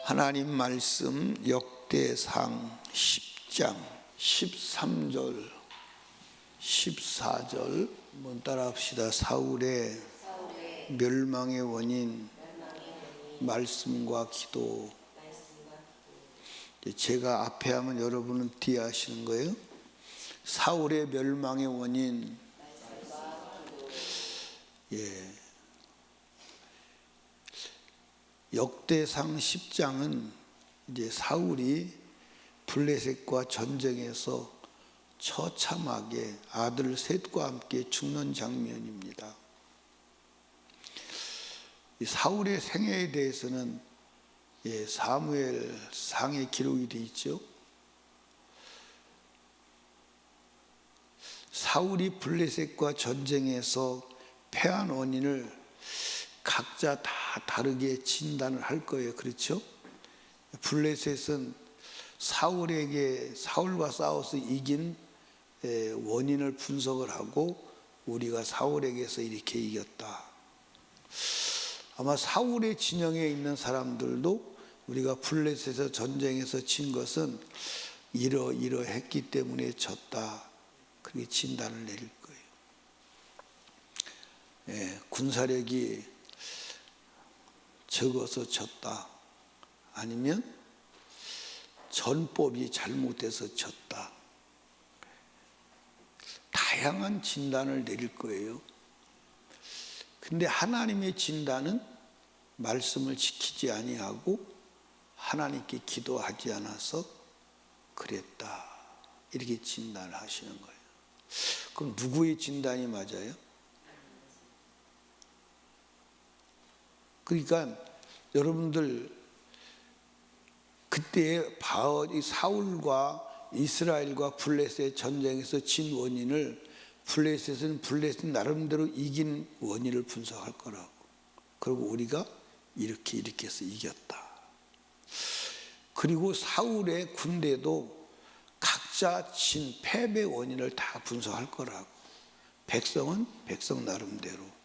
하나님 말씀 역대상 10장 13절 14절 한번 따라합시다. 사울의 멸망의 원인 말씀과 기도. 제가 앞에 하면 여러분은 뒤에 하시는 거예요. 사울의 멸망의 원인. 역대상 10장은 이제 사울이 블레셋과 전쟁에서 처참하게 아들 셋과 함께 죽는 장면입니다. 이 사울의 생애에 대해서는 사무엘상에 기록이 되어 있죠. 사울이 블레셋과 전쟁에서 패한 원인을 각자 다 다르게 진단을 할 거예요. 그렇죠? 블레셋은 사울과 싸워서 이긴 원인을 분석을 하고 우리가 사울에게서 이렇게 이겼다. 아마 사울의 진영에 있는 사람들도 우리가 블레셋에서 전쟁에서 진 것은 이러했기 때문에 졌다. 그렇게 진단을 내릴 거예요. 군사력이 적어서 졌다. 아니면 전법이 잘못돼서 졌다. 다양한 진단을 내릴 거예요. 근데 하나님의 진단은 말씀을 지키지 아니하고 하나님께 기도하지 않아서 그랬다. 이렇게 진단을 하시는 거예요. 그럼 누구의 진단이 맞아요? 그러니까 여러분들 그때 사울과 이스라엘과 블레셋 전쟁에서 진 원인을 블레셋은 블레셋 나름대로 이긴 원인을 분석할 거라고. 그리고 우리가 이렇게 해서 이겼다. 그리고 사울의 군대도 각자 진 패배 원인을 다 분석할 거라고. 백성은 백성 나름대로,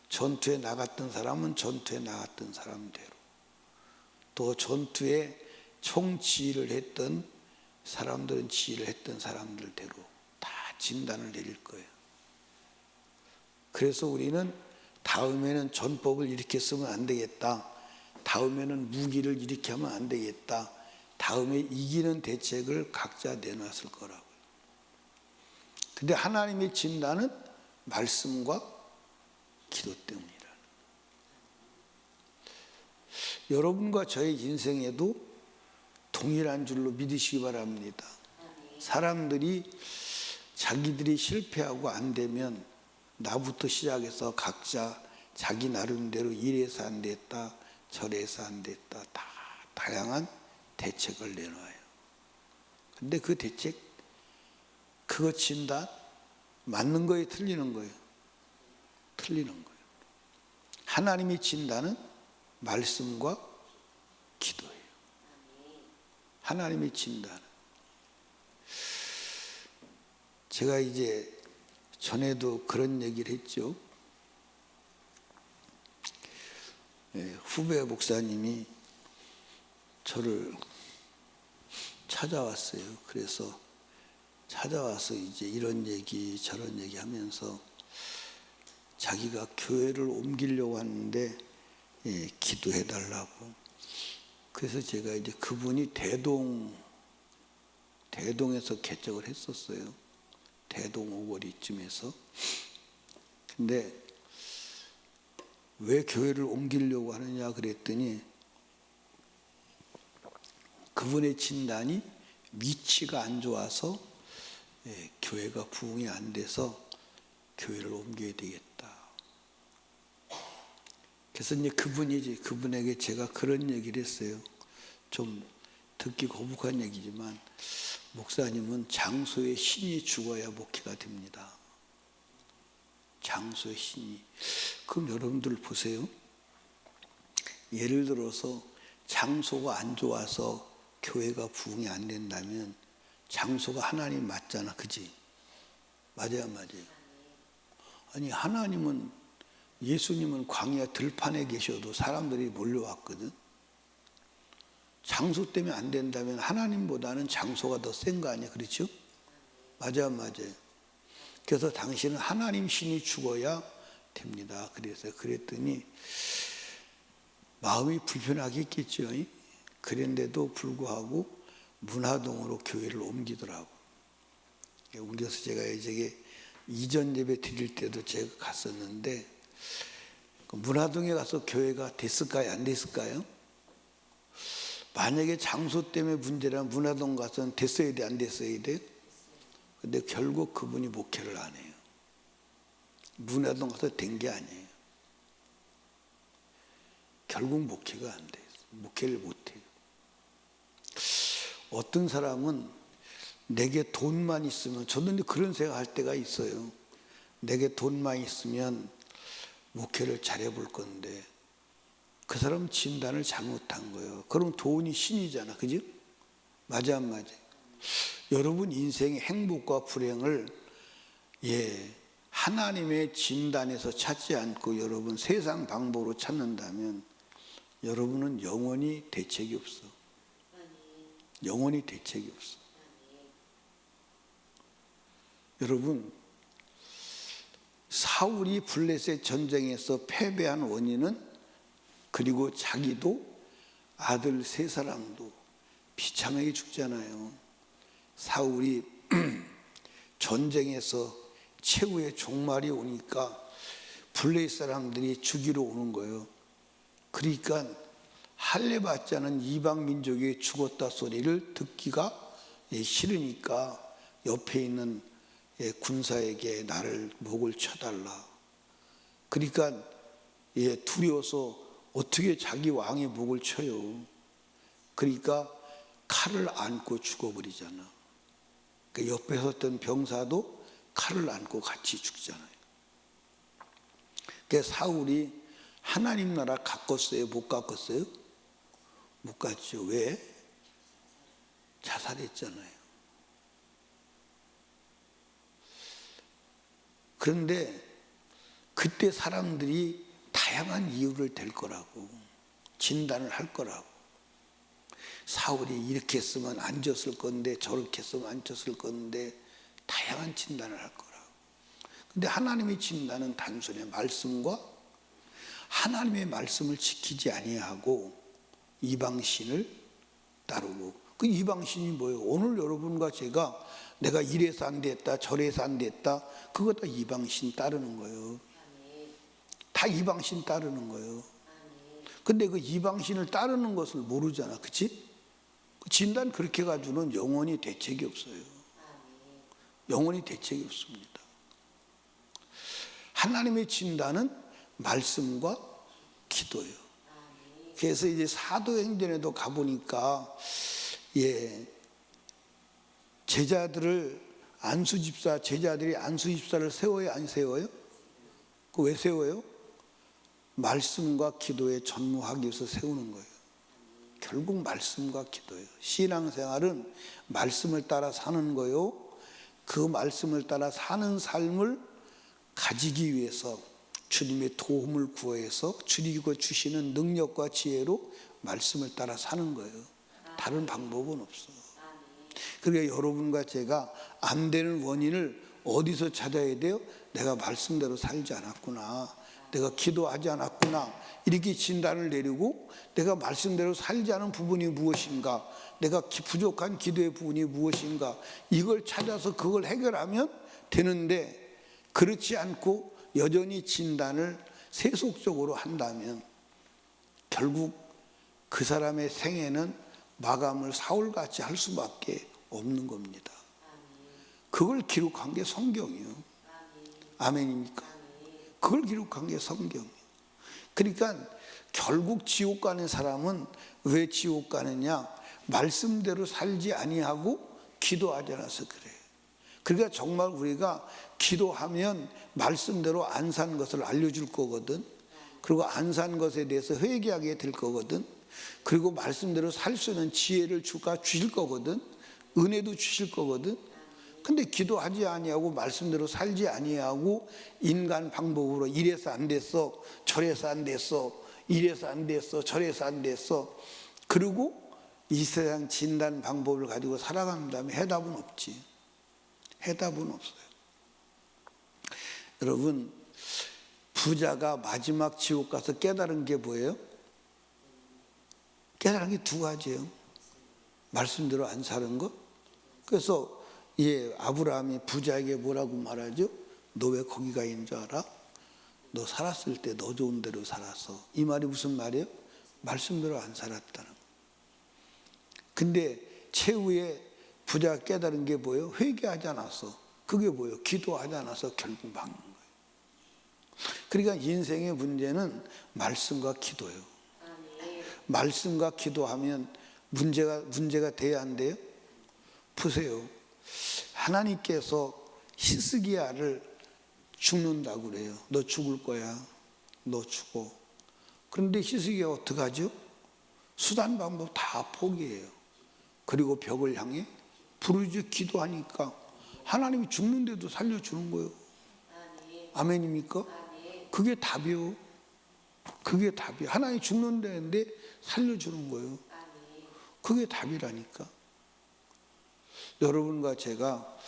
전투에 나갔던 사람은 전투에 나갔던 사람대로, 또 전투에 총지휘를 했던 사람들은 지휘를 했던 사람들대로 다 진단을 내릴 거예요. 그래서 우리는 다음에는 전법을 이렇게 쓰면 안 되겠다. 다음에는 무기를 이렇게 하면 안 되겠다. 다음에 이기는 대책을 각자 내놨을 거라고요. 근데 하나님의 진단은 말씀과 기도 때문이라는. 여러분과 저의 인생에도 동일한 줄로 믿으시기 바랍니다. 사람들이 자기들이 실패하고 안 되면 나부터 시작해서 각자 자기 나름대로 이래서 안 됐다, 저래서 안 됐다, 다 다양한 대책을 내놔요. 근데 그 대책, 그거 진단 맞는 거예요, 틀리는 거예요? 틀리는 거예요. 하나님의 진단은 말씀과 기도예요. 하나님의 진단은. 제가 이제 전에도 그런 얘기를 했죠. 후배 목사님이 저를 찾아왔어요. 그래서 찾아와서 이제 이런 얘기 저런 얘기 하면서 자기가 교회를 옮기려고 하는데 기도해 달라고. 그래서 제가 이제 그분이 대동에서 개척을 했었어요. 대동 오거리쯤에서. 근데 왜 교회를 옮기려고 하느냐 그랬더니 그분의 진단이 위치가 안 좋아서 교회가 부흥이 안 돼서 교회를 옮겨야 되겠다. 그래서 이제 그분에게 제가 그런 얘기를 했어요. 좀 듣기 거북한 얘기지만 목사님은 장소의 신이 죽어야 목회가 됩니다. 장소의 신이. 그럼 여러분들 보세요. 예를 들어서 장소가 안 좋아서 교회가 부흥이 안 된다면 장소가 하나님 맞잖아. 그지? 맞아요, 맞아요. 아니 하나님은 예수님은 광야 들판에 계셔도 사람들이 몰려왔거든. 장소 때문에 안 된다면 하나님보다는 장소가 더 센 거 아니야, 그렇죠? 맞아 안 맞아요? 그래서 당신은 하나님 신이 죽어야 됩니다. 그래서 그랬더니 마음이 불편하겠겠죠. 그런데도 불구하고 문화동으로 교회를 옮기더라고. 옮겨서 제가 이제 이전 예배 드릴 때도 제가 갔었는데 문화동에 가서 교회가 됐을까요? 안 됐을까요? 만약에 장소 때문에 문제라면 문화동 가서는 됐어야 돼? 안 됐어야 돼? 근데 결국 그분이 목회를 안 해요. 문화동 가서 된 게 아니에요. 결국 목회가 안 돼요. 목회를 못 해요. 어떤 사람은 내게 돈만 있으면, 저도 그런 생각할 때가 있어요. 내게 돈만 있으면 목회를 잘해볼 건데 그 사람은 진단을 잘못한 거예요. 그럼 돈이 신이잖아, 그죠? 맞아 안 맞아? 여러분 인생의 행복과 불행을 하나님의 진단에서 찾지 않고 여러분 세상 방법으로 찾는다면 여러분은 영원히 대책이 없어. 영원히 대책이 없어. 여러분, 사울이 블레셋 전쟁에서 패배한 원인은, 그리고 자기도 아들 세 사람도 비참하게 죽잖아요. 사울이 전쟁에서 최후의 종말이 오니까 블레셋 사람들이 죽이러 오는 거예요. 그러니까 할례받지 않은 이방 민족이 죽었다 소리를 듣기가 싫으니까 옆에 있는 군사에게 나를 목을 쳐달라. 그러니까 두려워서 어떻게 자기 왕의 목을 쳐요. 그러니까 칼을 안고 죽어버리잖아. 그 옆에 섰던 병사도 칼을 안고 같이 죽잖아요. 그래서 사울이 하나님 나라 가꿨어요? 못 가꿨어요? 못 갔죠. 왜? 자살했잖아요. 그런데 그때 사람들이 다양한 이유를 댈 거라고, 진단을 할 거라고. 사울이 이렇게 했으면 안 졌을 건데 저렇게 했으면 안 졌을 건데 다양한 진단을 할 거라고. 근데 하나님의 진단은 단순히 말씀과 하나님의 말씀을 지키지 아니하고 이방신을 따르고, 그 이방신이 뭐예요? 오늘 여러분과 제가 내가 이래서 안 됐다 저래서 안 됐다, 그거 다 이방신 따르는 거예요. 다 이방신 따르는 거예요. 근데 그 이방신을 따르는 것을 모르잖아, 그치? 진단 그렇게 가지고는 영원히 대책이 없어요. 영원히 대책이 없습니다. 하나님의 진단은 말씀과 기도예요. 그래서 이제 사도행전에도 가보니까 제자들이 안수집사를 세워요, 안 세워요? 그 왜 세워요? 말씀과 기도에 전무하기 위해서 세우는 거예요. 결국 말씀과 기도예요. 신앙생활은 말씀을 따라 사는 거요. 그 말씀을 따라 사는 삶을 가지기 위해서 주님의 도움을 구해서 주님이 주시는 능력과 지혜로 말씀을 따라 사는 거예요. 다른 방법은 없어. 그러니까 여러분과 제가 안 되는 원인을 어디서 찾아야 돼요? 내가 말씀대로 살지 않았구나, 내가 기도하지 않았구나, 이렇게 진단을 내리고 내가 말씀대로 살지 않은 부분이 무엇인가, 내가 부족한 기도의 부분이 무엇인가, 이걸 찾아서 그걸 해결하면 되는데, 그렇지 않고 여전히 진단을 세속적으로 한다면 결국 그 사람의 생애는 마감을 사울같이 할 수밖에 없는 겁니다. 그걸 기록한 게 성경이에요. 아멘입니까? 그걸 기록한 게 성경이에요. 그러니까 결국 지옥 가는 사람은 왜 지옥 가느냐? 말씀대로 살지 아니하고 기도하지 않아서 그래요. 그러니까 정말 우리가 기도하면 말씀대로 안 산 것을 알려줄 거거든. 그리고 안 산 것에 대해서 회개하게 될 거거든. 그리고 말씀대로 살 수 있는 지혜를 주실 거거든. 은혜도 주실 거거든. 근데 기도하지 아니하고 말씀대로 살지 아니하고 인간 방법으로 이래서 안 됐어, 저래서 안 됐어, 이래서 안 됐어, 저래서 안 됐어, 그리고 이 세상 진단 방법을 가지고 살아간다면 해답은 없지. 해답은 없어요. 여러분, 부자가 마지막 지옥 가서 깨달은 게 뭐예요? 깨달은 게 두 가지예요. 말씀대로 안 사는 것. 그래서 아브라함이 부자에게 뭐라고 말하죠? 너 왜 거기 가 있는 줄 알아? 너 살았을 때 너 좋은 대로 살았어. 이 말이 무슨 말이에요? 말씀대로 안 살았다는 거. 근데 최후에 부자가 깨달은 게 뭐예요? 회개하지 않았어. 그게 뭐예요? 기도하지 않아서 결국 망한 거예요. 그러니까 인생의 문제는 말씀과 기도예요. 말씀과 기도하면 문제가 돼야 안 돼요? 보세요. 하나님께서 히스기야를 죽는다고 그래요. 너 죽을 거야. 너 죽어. 그런데 히스기야가 어떡하죠? 수단 방법 다 포기해요. 그리고 벽을 향해 부르짖어 기도하니까 하나님이 죽는데도 살려주는 거예요. 아멘입니까? 그게 답이요. 그게 답이에요. 하나님이 죽는다는데 살려주는 거예요. 그게 답이라니까. 여러분과 제가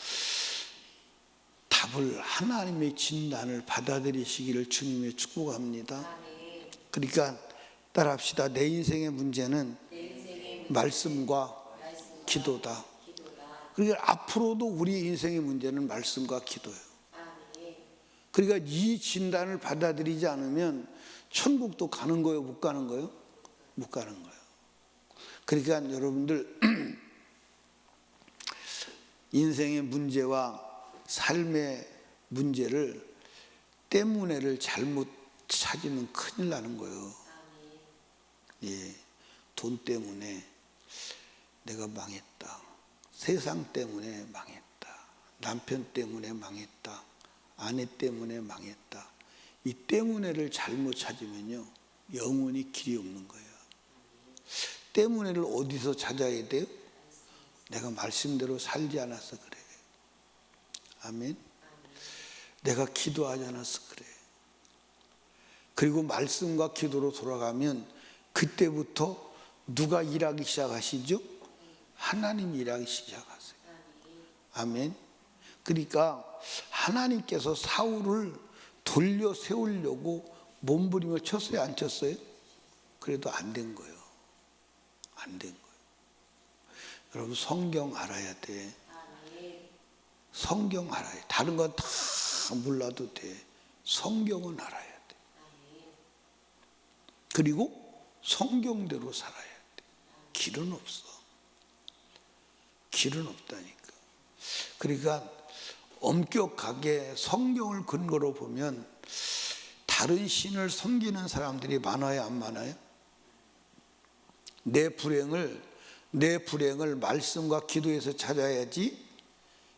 답을, 하나님의 진단을 받아들이시기를 주님의 축복합니다. 그러니까 따라합시다. 내 인생의 문제는 말씀과 기도다. 그러니까 앞으로도 우리 인생의 문제는 말씀과 기도예요. 그러니까 이 진단을 받아들이지 않으면 천국도 가는 거예요? 못 가는 거예요? 못 가는 거예요. 그러니까 여러분들 인생의 문제와 삶의 문제를 때문에를 잘못 찾으면 큰일 나는 거예요. 돈 때문에 내가 망했다. 세상 때문에 망했다. 남편 때문에 망했다. 아내 때문에 망했다. 이 때문에를 잘못 찾으면요, 영원히 길이 없는 거예요. 때문에를 어디서 찾아야 돼요? 내가 말씀대로 살지 않아서 그래. 아멘. 내가 기도하지 않아서 그래. 그리고 말씀과 기도로 돌아가면 그때부터 누가 일하기 시작하시죠? 하나님이 일하기 시작하세요. 아멘. 그러니까 하나님께서 사울을 돌려 세우려고 몸부림을 쳤어요, 안 쳤어요? 그래도 안 된 거예요. 안 된 거예요. 여러분, 성경 알아야 돼. 성경 알아야 돼. 다른 건 다 몰라도 돼. 성경은 알아야 돼. 그리고 성경대로 살아야 돼. 길은 없어. 길은 없다니까. 그러니까 엄격하게 성경을 근거로 보면 다른 신을 섬기는 사람들이 많아요, 안 많아요? 내 불행을 말씀과 기도에서 찾아야지,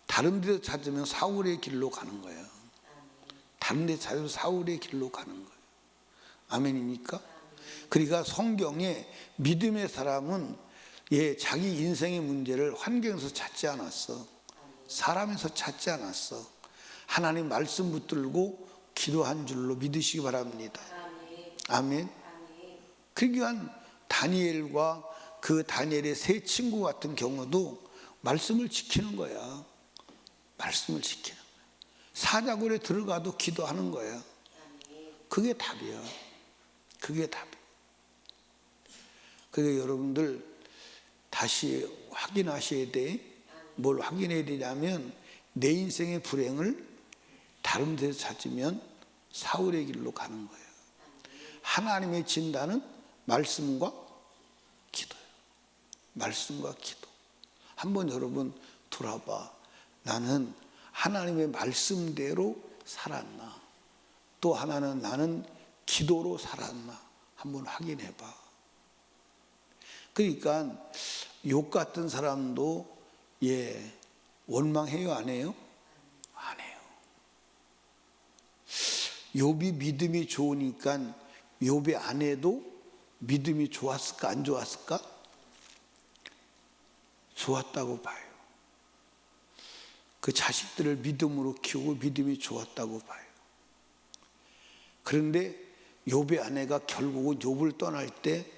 다른 데서 찾으면 사울의 길로 가는 거예요. 다른 데서 찾으면 사울의 길로 가는 거예요. 아멘입니까? 그러니까 성경에 믿음의 사람은 자기 인생의 문제를 환경에서 찾지 않았어. 사람에서 찾지 않았어. 하나님 말씀 붙들고 기도한 줄로 믿으시기 바랍니다. 아멘. 그러니까 다니엘과 그 다니엘의 세 친구 같은 경우도 말씀을 지키는 거야. 말씀을 지키는 거야. 사자굴에 들어가도 기도하는 거야. 그게 답이야. 그게 답이야. 그러니까 여러분들 다시 확인하셔야 돼. 뭘 확인해야 되냐면 내 인생의 불행을 다른 데서 찾으면 사울의 길로 가는 거예요. 하나님의 진단은 말씀과 기도예요. 말씀과 기도. 한번 여러분 돌아봐. 나는 하나님의 말씀대로 살았나? 또 하나는 나는 기도로 살았나? 한번 확인해 봐. 그러니까 욥 같은 사람도 원망해요, 안 해요? 안 해요. 욥이 믿음이 좋으니까 욥의 아내도 믿음이 좋았을까, 안 좋았을까? 좋았다고 봐요. 그 자식들을 믿음으로 키우고 믿음이 좋았다고 봐요. 그런데 욥의 아내가 결국은 욥을 떠날 때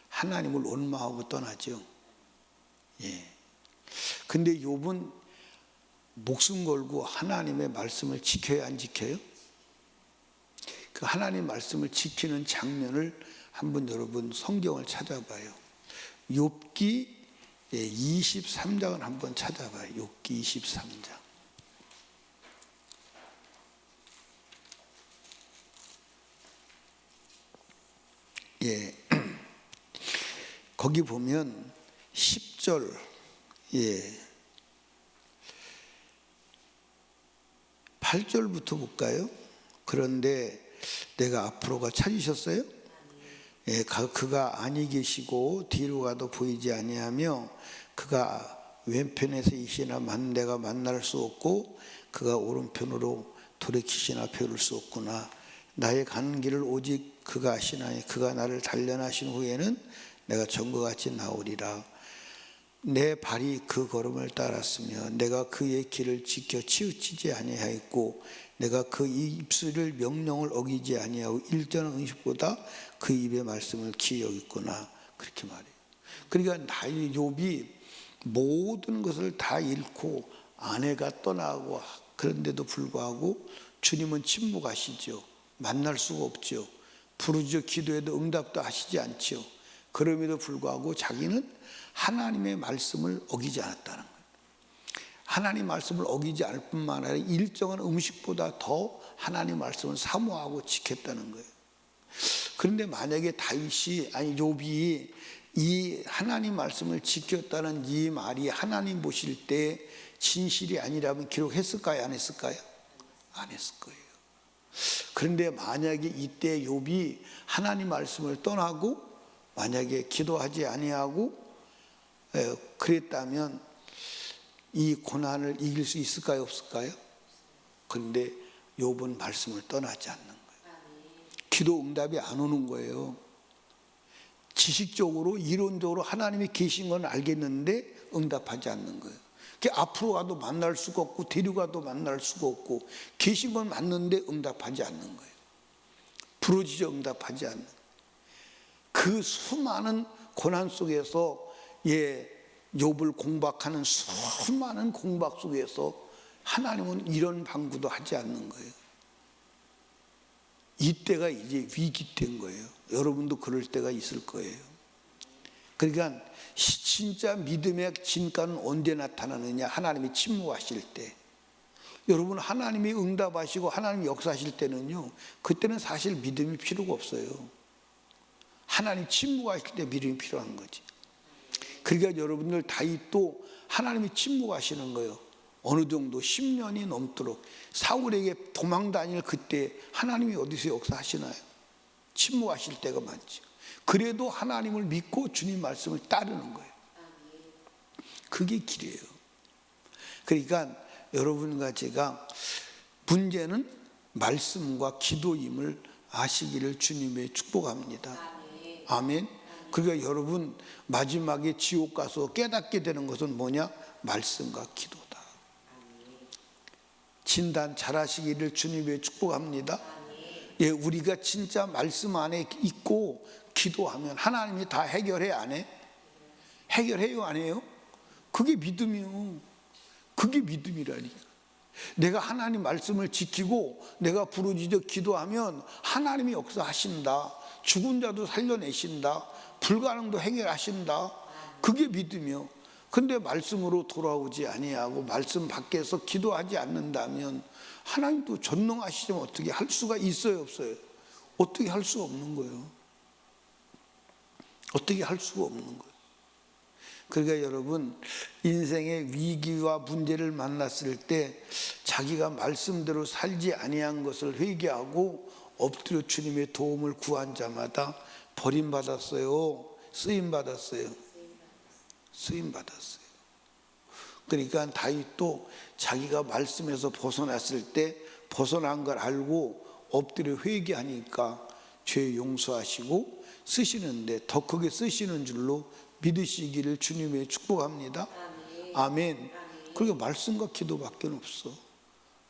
하나님을 원망하고 떠나죠. 예. 근데 욥은 목숨 걸고 하나님의 말씀을 지켜야 안 지켜요? 그 하나님 말씀을 지키는 장면을 한번 여러분 성경을 찾아봐요. 욥기 23장을 한번 찾아봐요. 욥기 23장. 예. 거기 보면 10절, 예. 8절부터 볼까요? 그런데 내가 앞으로가 찾으셨어요? 예, 그가 아니 계시고 뒤로 가도 보이지 아니하며 그가 왼편에서 이시나 내가 만날 수 없고 그가 오른편으로 돌이키시나 배울 수 없구나. 나의 가는 길을 오직 그가 아시나니 그가 나를 단련하신 후에는 내가 전과 같이 나오리라. 내 발이 그 걸음을 따랐으며 내가 그의 길을 지켜 치우치지 아니하였고 내가 그 입술을 명령을 어기지 아니하고 일전한 음식보다 그 입의 말씀을 귀히 여겼구나. 그렇게 말해요. 그러니까 나의 욥이 모든 것을 다 잃고 아내가 떠나고 그런데도 불구하고 주님은 침묵하시죠. 만날 수가 없죠. 부르짖어 기도해도 응답도 하시지 않죠. 그럼에도 불구하고 자기는 하나님의 말씀을 어기지 않았다는 거예요. 하나님 말씀을 어기지 않을 뿐만 아니라 일정한 음식보다 더 하나님 말씀을 사모하고 지켰다는 거예요. 그런데 만약에 다윗이 아니 욥이 이 하나님 말씀을 지켰다는 이 말이 하나님 보실 때 진실이 아니라면 기록했을까요? 안 했을까요? 안 했을 거예요. 그런데 만약에 이때 욥이 하나님 말씀을 떠나고 만약에 기도하지 아니하고 그랬다면 이 고난을 이길 수 있을까요? 없을까요? 그런데 욥은 말씀을 떠나지 않는 거예요. 기도 응답이 안 오는 거예요. 지식적으로 이론적으로 하나님이 계신 건 알겠는데 응답하지 않는 거예요. 앞으로 가도 만날 수가 없고 뒤로 가도 만날 수가 없고 계신 건 맞는데 응답하지 않는 거예요. 부르짖어 응답하지 않는 거예요. 그 수많은 고난 속에서 욥을 공박하는 수많은 공박 속에서 하나님은 이런 방구도 하지 않는 거예요. 이때가 이제 위기 때인 거예요. 여러분도 그럴 때가 있을 거예요. 그러니까 진짜 믿음의 진가는 언제 나타나느냐? 하나님이 침묵하실 때. 여러분 하나님이 응답하시고 하나님이 역사하실 때는요, 그때는 사실 믿음이 필요가 없어요. 하나님 침묵하실 때 믿음이 필요한 거지. 그러니까 여러분들 다윗도 하나님이 침묵하시는 거예요. 어느 정도 10년이 넘도록 사울에게 도망 다닐 그때 하나님이 어디서 역사하시나요? 침묵하실 때가 많죠. 그래도 하나님을 믿고 주님 말씀을 따르는 거예요. 그게 길이에요. 그러니까 여러분과 제가 문제는 말씀과 기도임을 아시기를 주님의 축복합니다. 아멘. 그러니까 여러분 마지막에 지옥 가서 깨닫게 되는 것은 뭐냐? 말씀과 기도다. 진단 잘하시기를 주님의 축복합니다. 예, 우리가 진짜 말씀 안에 있고 기도하면 하나님이 다 해결해 안 해? 해결해요 안 해요? 그게 믿음이요. 그게 믿음이라니까. 내가 하나님 말씀을 지키고 내가 부르짖어 기도하면 하나님이 역사하신다. 죽은 자도 살려내신다. 불가능도 해결하신다. 그게 믿음이요. 근데 말씀으로 돌아오지 아니하고 말씀 밖에서 기도하지 않는다면 하나님도 전능하시지만 어떻게 할 수가 있어요 없어요? 어떻게 할 수가 없는 거예요. 어떻게 할 수가 없는 거예요. 그러니까 여러분 인생의 위기와 문제를 만났을 때 자기가 말씀대로 살지 아니한 것을 회개하고 엎드려 주님의 도움을 구한 자마다 버림받았어요? 쓰임받았어요? 쓰임받았어요. 그러니까 다윗도 자기가 말씀에서 벗어났을 때 벗어난 걸 알고 엎드려 회개하니까 죄 용서하시고 쓰시는데 더 크게 쓰시는 줄로 믿으시기를 주님의 축복합니다. 아멘. 그리고 말씀과 기도밖에 없어.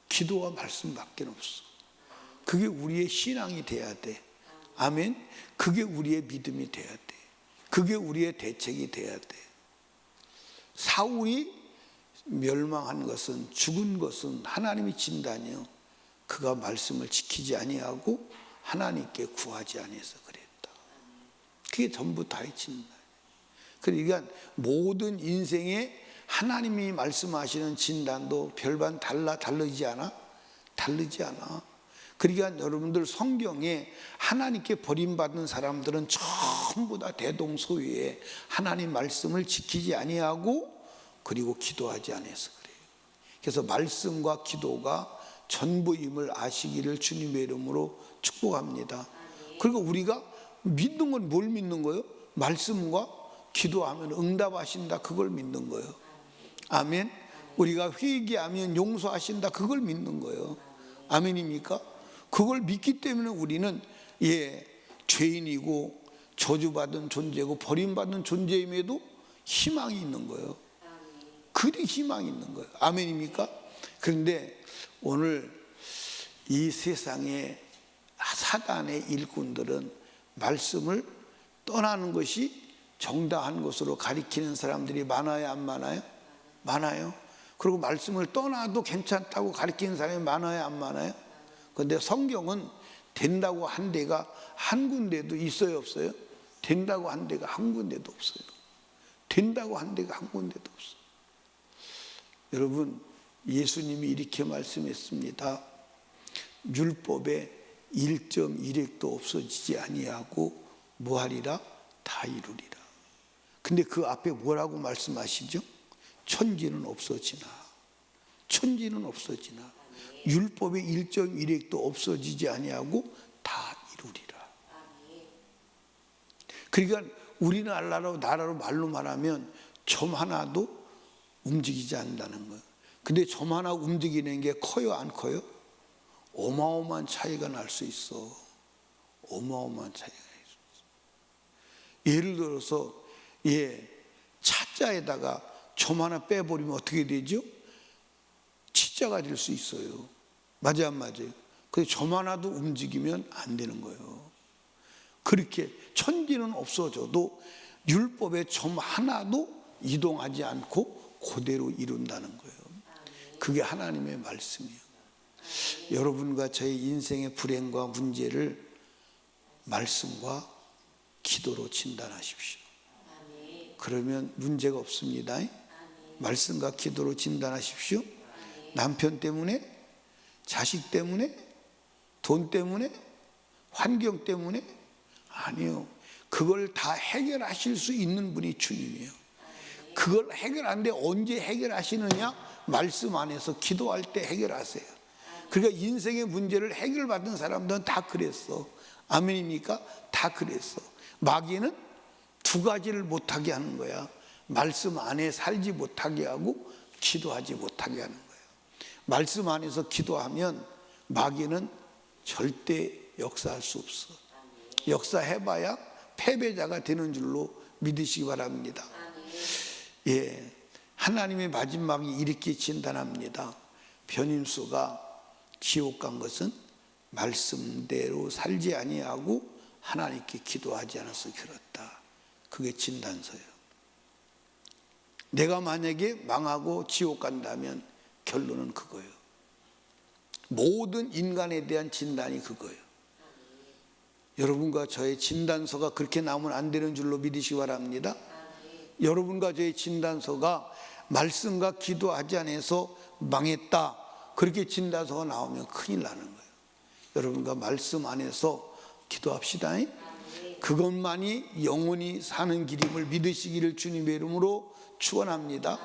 기도와 말씀밖에 없어. 그게 우리의 신앙이 돼야 돼. 아멘. 그게 우리의 믿음이 돼야 돼. 그게 우리의 대책이 돼야 돼. 사울이 멸망한 것은, 죽은 것은 하나님이 진단이요, 그가 말씀을 지키지 아니하고 하나님께 구하지 아니해서 그랬다. 그게 전부 다의 진단. 그러니까 모든 인생에 하나님이 말씀하시는 진단도 별반 다르지 않아? 다르지 않아. 그러니까 여러분들 성경에 하나님께 버림받은 사람들은 전부 다 대동소이에 하나님 말씀을 지키지 아니하고 그리고 기도하지 아니해서 그래요. 그래서 말씀과 기도가 전부임을 아시기를 주님의 이름으로 축복합니다. 그리고 우리가 믿는 건 뭘 믿는 거예요? 말씀과 기도하면 응답하신다, 그걸 믿는 거예요. 아멘. 우리가 회개하면 용서하신다, 그걸 믿는 거예요. 아멘입니까? 그걸 믿기 때문에 우리는 죄인이고 저주받은 존재고 버림받은 존재임에도 희망이 있는 거예요. 그리 희망이 있는 거예요. 아멘입니까? 그런데 오늘 이 세상에 사단의 일꾼들은 말씀을 떠나는 것이 정당한 것으로 가리키는 사람들이 많아요, 안 많아요? 많아요. 그리고 말씀을 떠나도 괜찮다고 가리키는 사람이 많아요, 안 많아요? 그런데 성경은 된다고 한 데가 한 군데도 있어요, 없어요? 된다고 한 데가 한 군데도 없어요. 된다고 한 데가 한 군데도 없어요. 여러분, 예수님이 이렇게 말씀했습니다. 율법에 1.1획도 없어지지 아니하고 뭐하리라? 다 이루리라. 근데 그 앞에 뭐라고 말씀하시죠? 천지는 없어지나, 천지는 없어지나, 율법의 1.1획도 없어지지 아니하고 다 이루리라. 그러니까 우리나라로 말로 말하면 점 하나도 움직이지 않는다는 거예요. 근데 점 하나 움직이는 게 커요, 안 커요? 어마어마한 차이가 날 수 있어. 어마어마한 차이가 날 수 있어. 예를 들어서 차자에다가 점 하나 빼버리면 어떻게 되죠? 치자가 될 수 있어요. 맞아요, 안 맞아요? 근데 점 하나도 움직이면 안 되는 거예요. 그렇게 천지는 없어져도 율법의 점 하나도 이동하지 않고 그대로 이룬다는 거예요. 그게 하나님의 말씀이에요. 여러분과 저의 인생의 불행과 문제를 말씀과 기도로 진단하십시오. 그러면 문제가 없습니다. 말씀과 기도로 진단하십시오. 남편 때문에, 자식 때문에, 돈 때문에, 환경 때문에? 아니요. 그걸 다 해결하실 수 있는 분이 주님이에요. 그걸 해결하는데 언제 해결하시느냐? 말씀 안에서 기도할 때 해결하세요. 그러니까 인생의 문제를 해결받은 사람들은 다 그랬어. 아멘입니까? 다 그랬어. 마귀는 두 가지를 못하게 하는 거야. 말씀 안에 살지 못하게 하고 기도하지 못하게 하는 거예요. 말씀 안에서 기도하면 마귀는 절대 역사할 수 없어. 역사해봐야 패배자가 되는 줄로 믿으시기 바랍니다. 하나님의 마지막이 이렇게 진단합니다. 변인수가 지옥 간 것은 말씀대로 살지 아니하고 하나님께 기도하지 않아서 그렇다. 그게 진단서예요. 내가 만약에 망하고 지옥 간다면 결론은 그거예요. 모든 인간에 대한 진단이 그거예요. 여러분과 저의 진단서가 그렇게 나오면 안 되는 줄로 믿으시기 바랍니다. 여러분과 저의 진단서가 말씀과 기도하지 않아서 망했다, 그렇게 진단서가 나오면 큰일 나는 거예요. 여러분과 말씀 안에서 기도합시다. 그것만이 영원히 사는 길임을 믿으시기를 주님의 이름으로 축원합니다.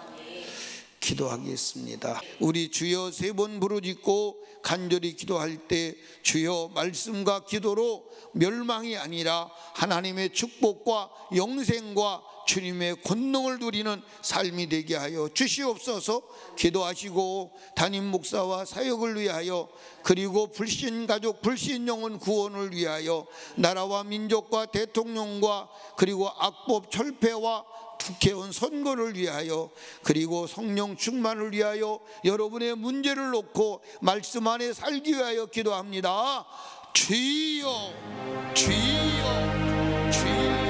기도하겠습니다. 우리 주여 세 번 부르짖고 간절히 기도할 때 주여 말씀과 기도로 멸망이 아니라 하나님의 축복과 영생과 주님의 권능을 누리는 삶이 되게 하여 주시옵소서. 기도하시고 담임 목사와 사역을 위하여, 그리고 불신 가족 불신 영혼 구원을 위하여, 나라와 민족과 대통령과 그리고 악법 철폐와 국회의원 선거를 위하여, 그리고 성령 충만을 위하여 여러분의 문제를 놓고 말씀 안에 살기 위하여 기도합니다. 주여, 주여, 주여.